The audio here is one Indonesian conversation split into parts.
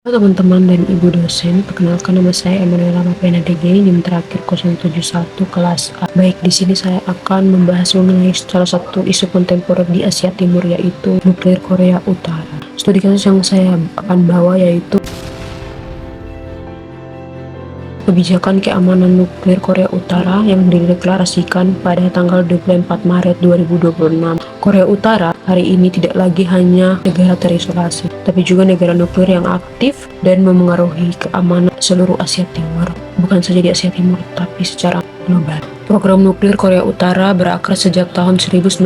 Halo teman-teman dan ibu dosen, perkenalkan nama saya Emanuela Mapena DG, NIM terakhir 071 kelas A. Baik, di sini saya akan membahas mengenai salah satu isu kontemporer di Asia Timur, yaitu nuklir Korea Utara. Studi kasus yang saya akan bawa yaitu kebijakan keamanan nuklir Korea Utara yang dideklarasikan pada tanggal 24 Maret 2026. Korea Utara hari ini tidak lagi hanya negara terisolasi, tapi juga negara nuklir yang aktif dan memengaruhi keamanan seluruh Asia Timur. Bukan saja di Asia Timur, tapi secara global. Program nuklir Korea Utara berakar sejak tahun 1960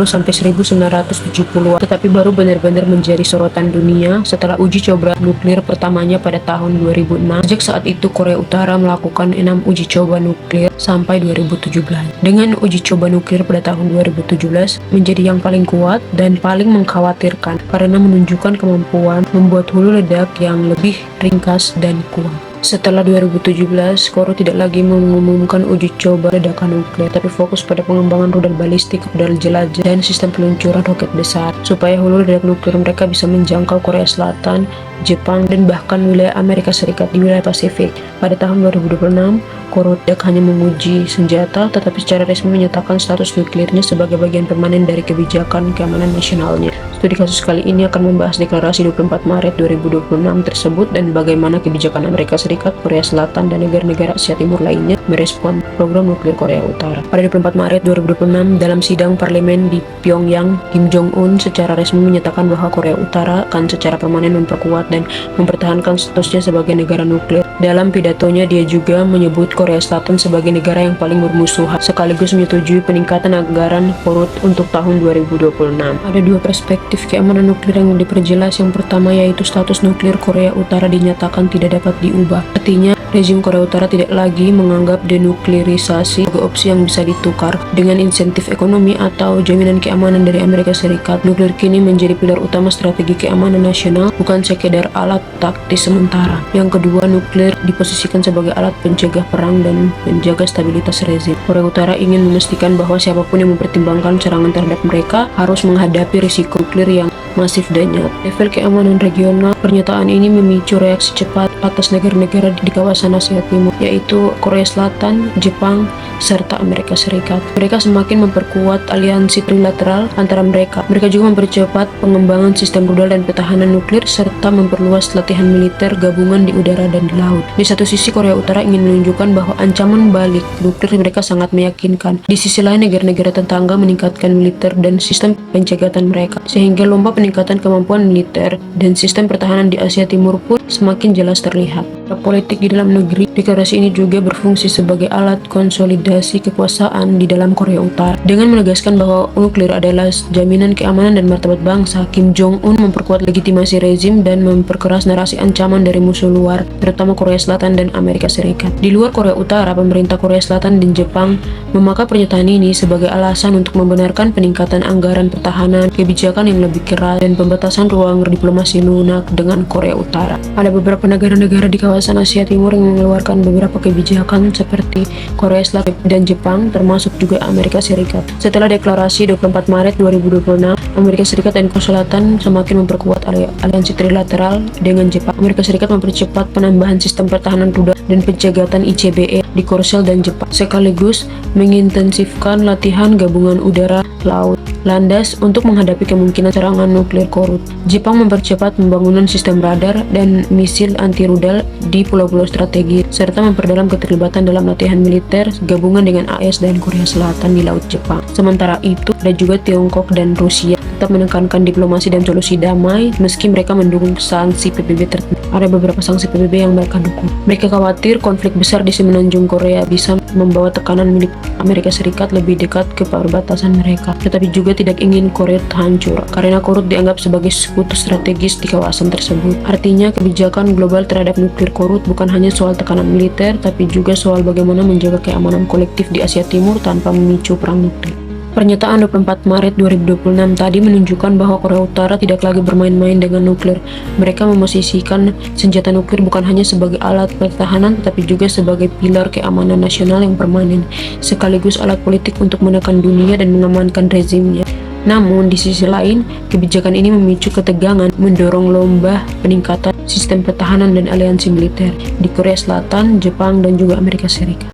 sampai 1970, tetapi baru benar-benar menjadi sorotan dunia setelah uji coba nuklir pertamanya pada tahun 2006. Sejak saat itu, Korea Utara melakukan 6 uji coba nuklir sampai 2017. Dengan uji coba nuklir pada tahun 2017 menjadi yang paling kuat dan paling mengkhawatirkan karena menunjukkan kemampuan membuat hulu ledak yang lebih ringkas dan kuat. Setelah 2017, Korea tidak lagi mengumumkan uji coba ledakan nuklir, tapi fokus pada pengembangan rudal balistik, rudal jelajah, dan sistem peluncuran roket besar, supaya hulu ledak nuklir mereka bisa menjangkau Korea Selatan, Jepang, dan bahkan wilayah Amerika Serikat di wilayah Pasifik. Pada tahun 2026, Korea hanya menguji senjata, tetapi secara resmi menyatakan status nuklirnya sebagai bagian permanen dari kebijakan keamanan nasionalnya. Studi kasus kali ini akan membahas deklarasi 24 Maret 2026 tersebut dan bagaimana kebijakan Amerika Serikat, Korea Selatan, dan negara-negara Asia Timur lainnya merespon program nuklir Korea Utara. Pada 24 Maret 2026, dalam sidang parlemen di Pyongyang, Kim Jong-un secara resmi menyatakan bahwa Korea Utara akan secara permanen memperkuat dan mempertahankan statusnya sebagai negara nuklir. Dalam pidatonya, dia juga menyebut Korea Selatan sebagai negara yang paling bermusuhan, sekaligus menyetujui peningkatan anggaran Korut untuk tahun 2026. Ada dua perspektif keamanan nuklir yang diperjelas. Yang pertama yaitu status nuklir Korea Utara dinyatakan tidak dapat diubah. Artinya, rezim Korea Utara tidak lagi menganggap denuklirisasi sebagai opsi yang bisa ditukar dengan insentif ekonomi atau jaminan keamanan dari Amerika Serikat. Nuklir kini menjadi pilar utama strategi keamanan nasional, bukan sekedar alat taktis sementara. Yang kedua, nuklir diposisikan sebagai alat pencegah perang dan menjaga stabilitas rezim. Korea Utara ingin memastikan bahwa siapapun yang mempertimbangkan serangan terhadap mereka harus menghadapi risiko nuklir yang masif dan nyata. Level keamanan regional, pernyataan ini memicu reaksi cepat atas negara-negara di kawasan Asia Timur, yaitu Korea Selatan, Jepang, serta Amerika Serikat. Mereka semakin memperkuat aliansi trilateral antara mereka. Mereka juga mempercepat pengembangan sistem rudal dan pertahanan nuklir, serta memperluas latihan militer gabungan di udara dan di laut. Di satu sisi, Korea Utara ingin menunjukkan bahwa ancaman balik nuklir mereka sangat meyakinkan. Di sisi lain, negara-negara tetangga meningkatkan militer dan sistem pencegatan mereka, sehingga lomba peningkatan kemampuan militer dan sistem pertahanan di Asia Timur pun semakin jelas terlihat. Politik di dalam negeri, deklarasi ini juga berfungsi sebagai alat konsolidasi kekuasaan di dalam Korea Utara. Dengan menegaskan bahwa nuklir adalah jaminan keamanan dan martabat bangsa, Kim Jong-un memperkuat legitimasi rezim dan memperkeras narasi ancaman dari musuh luar, terutama Korea Selatan dan Amerika Serikat. Di luar Korea Utara, pemerintah Korea Selatan dan Jepang memakai pernyataan ini sebagai alasan untuk membenarkan peningkatan anggaran pertahanan, kebijakan yang lebih keras, dan pembatasan ruang diplomasi lunak dengan Korea Utara. Ada beberapa negara-negara di kawasan Asia Timur yang mengeluarkan beberapa kebijakan seperti Korea Selatan dan Jepang, termasuk juga Amerika Serikat. Setelah deklarasi 24 Maret 2026, Amerika Serikat dan Korea Selatan semakin memperkuat aliansi trilateral dengan Jepang. Amerika Serikat mempercepat penambahan sistem pertahanan rudal dan pencegatan ICBM di Korsel dan Jepang, sekaligus mengintensifkan latihan gabungan udara, laut, landas untuk menghadapi kemungkinan serangan nuklir Korut. Jepang mempercepat pembangunan sistem radar dan misil anti-rudal di pulau-pulau strategis, serta memperdalam keterlibatan dalam latihan militer gabungan dengan AS dan Korea Selatan di Laut Jepang. Sementara itu, ada juga Tiongkok dan Rusia tetap menekankan diplomasi dan solusi damai meski mereka mendukung sanksi PBB tertentu. Ada beberapa sanksi PBB yang mereka dukung. Mereka khawatir konflik besar di semenanjung Korea bisa membawa tekanan milik Amerika Serikat lebih dekat ke perbatasan mereka, tetapi juga tidak ingin Korea hancur karena Korut dianggap sebagai sekutu strategis di kawasan tersebut. Artinya, kebijakan global terhadap nuklir Korut bukan hanya soal tekanan militer, tapi juga soal bagaimana menjaga keamanan kolektif di Asia Timur tanpa memicu perang nuklir. Pernyataan 24 Maret 2026 tadi menunjukkan bahwa Korea Utara tidak lagi bermain-main dengan nuklir. Mereka memosisikan senjata nuklir bukan hanya sebagai alat pertahanan, tetapi juga sebagai pilar keamanan nasional yang permanen, sekaligus alat politik untuk menekan dunia dan mengamankan rezimnya. Namun di sisi lain, kebijakan ini memicu ketegangan, mendorong lomba peningkatan sistem pertahanan dan aliansi militer di Korea Selatan, Jepang, dan juga Amerika Serikat.